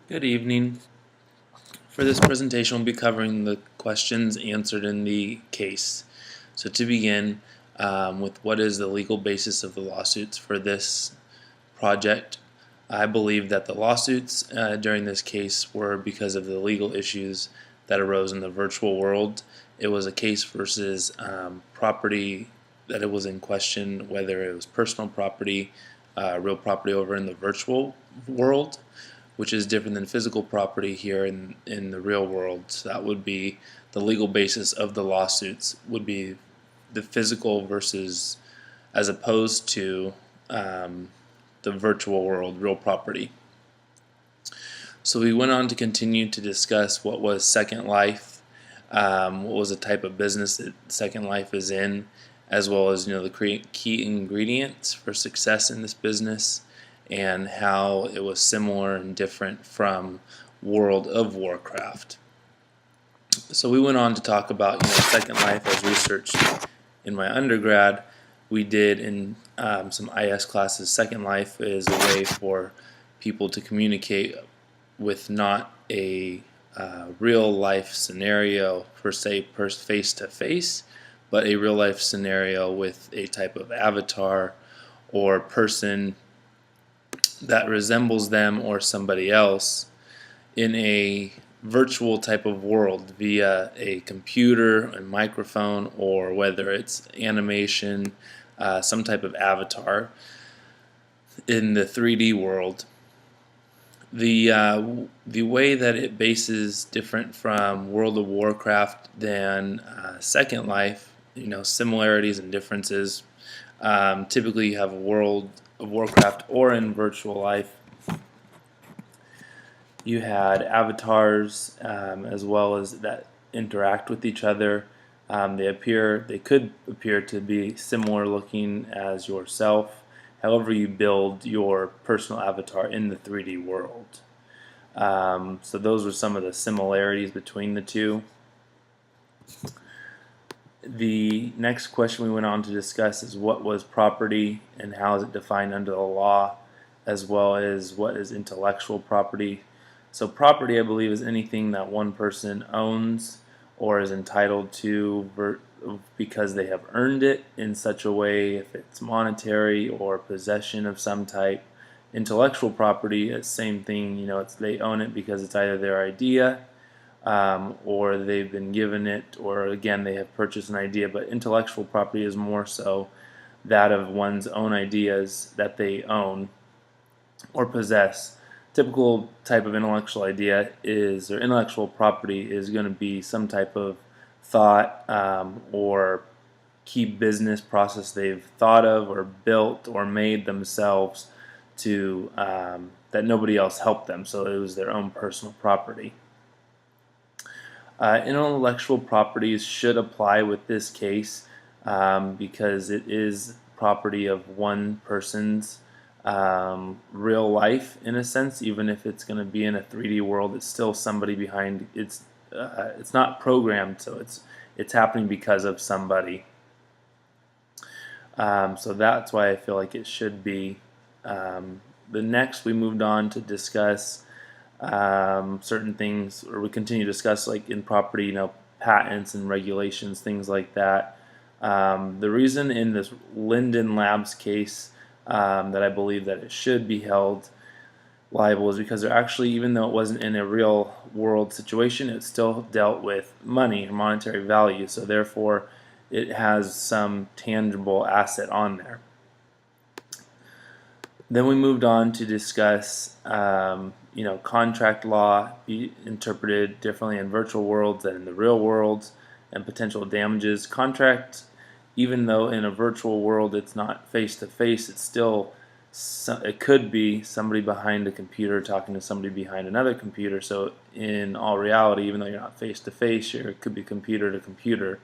Good evening. For this presentation, we'll be covering the questions answered in the case. So to begin with, what is the legal basis of the lawsuits for this project? I believe that the lawsuits during this case were because of the legal issues that arose in the virtual world. It was a case versus property that it was in question, whether it was personal property, real property over in the virtual world, which is different than physical property here in the real world. So that would be the legal basis of the lawsuits, would be the physical versus, as opposed to the virtual world, real property. So we went on to continue to discuss what was Second Life, what was the type of business that Second Life is in, as well as the key ingredients for success in this business, and how it was similar and different from World of Warcraft. So we went on to talk about Second Life as researched in my undergrad. We did in some IS classes. Second Life is a way for people to communicate with not a real life scenario per se, face to face, but a real life scenario with a type of avatar or person that resembles them or somebody else in a virtual type of world via a computer, a microphone, or whether it's animation, some type of avatar in the 3D world. The way that it bases different from World of Warcraft than Second Life, similarities and differences. Typically, you have a World of Warcraft or in virtual life, you had avatars as well as that interact with each other. They could appear to be similar looking as yourself. However, you build your personal avatar in the 3D world. So those were some of the similarities between the two. The next question we went on to discuss is what was property and how is it defined under the law, as well as what is intellectual property. So property, I believe, is anything that one person owns or is entitled to because they have earned it in such a way, if it's monetary or possession of some type. Intellectual property is the same thing, they own it because it's either their idea or they've been given it, or again, they have purchased an idea. But intellectual property is more so that of one's own ideas that they own or possess. Typical type of intellectual idea is, or intellectual property is going to be some type of thought or key business process they've thought of or built or made themselves to that nobody else helped them, so it was their own personal property. Intellectual properties should apply with this case because it is property of one person's real life, in a sense. Even if it's going to be in a 3D world, it's still somebody behind. It's not programmed, so it's happening because of somebody. So that's why I feel like it should be. The next, we moved on to discuss certain things, or we continue to discuss, like in property, patents and regulations, things like that. The reason in this Linden Labs case that I believe that it should be held liable is because they're actually, even though it wasn't in a real world situation, it still dealt with money or monetary value, so therefore it has some tangible asset on there. Then we moved on to discuss contract law be interpreted differently in virtual worlds than in the real world, and potential damages. Contract, even though in a virtual world it's not face to face, it's still, it could be somebody behind a computer talking to somebody behind another computer. So in all reality, even though you're not face to face, it could be computer to computer.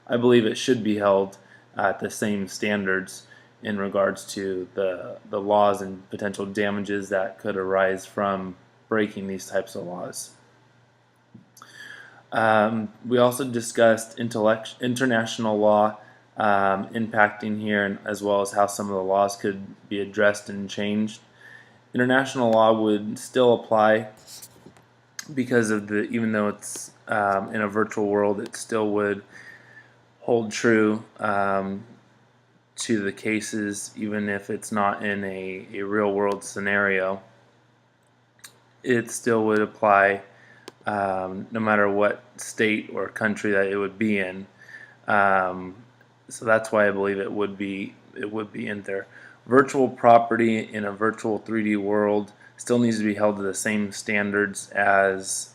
I believe it should be held at the same standards in regards to the laws and potential damages that could arise from breaking these types of laws. We also discussed international law impacting here, and as well as how some of the laws could be addressed and changed. International law would still apply because of the, even though it's in a virtual world, it still would hold true to the cases, even if it's not in a real world scenario. It still would apply no matter what state or country that it would be in. Um, so that's why I believe it would be in there. Virtual property in a virtual 3D world still needs to be held to the same standards as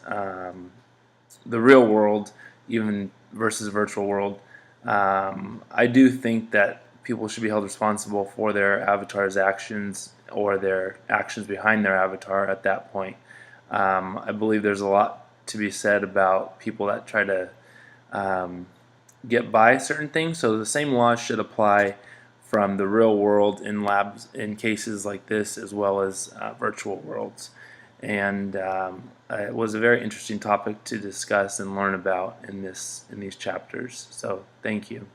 the real world, even versus virtual world. I do think that people should be held responsible for their avatar's actions or their actions behind their avatar at that point. I believe there's a lot to be said about people that try to get by certain things. So the same laws should apply from the real world in labs in cases like this, as well as virtual worlds. And it was a very interesting topic to discuss and learn about in these chapters. So thank you.